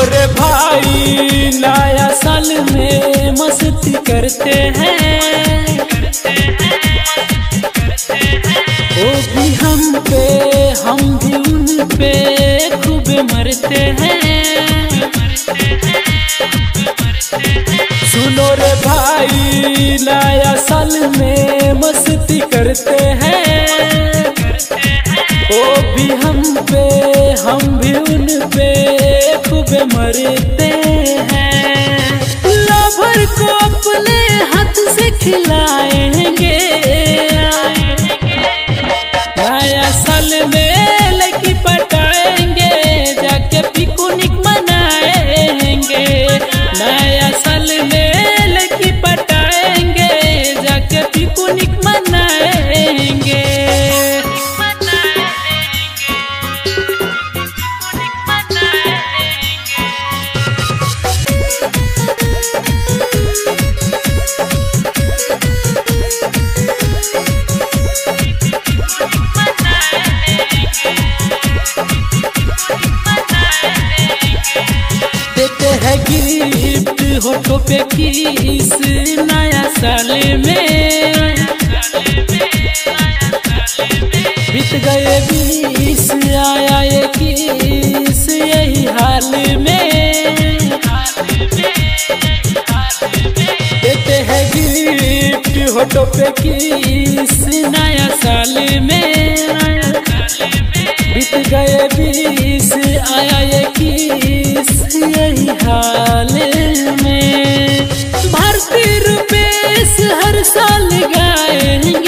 रे भाई नया साल में मस्ती करते हैं, वो भी हम पे हम भी उन पे खूब मरते हैं। सुनो रे भाई नया साल में मस्ती करते हैं, वो भी हम पे हम भी उन पे खूब मरते हैं। लवर को अपने हाथ से खिलाएंगे, नया साल में लड़की पटाएंगे, जाके पिकनिक मनाएंगे। नया साल में लड़की पटाएंगे, जाके पिकनिक मनाएंगे। देते हैं गिफ्ट होठों पे किस नया साल में, बीत गए 20 आया 21 यही हाल में। देते हैं गिफ्ट होठों पे किस नया साल में, बीत गए 20 आया 21 यही हाल में। भारतीय रुपये हर साल गाएंगे,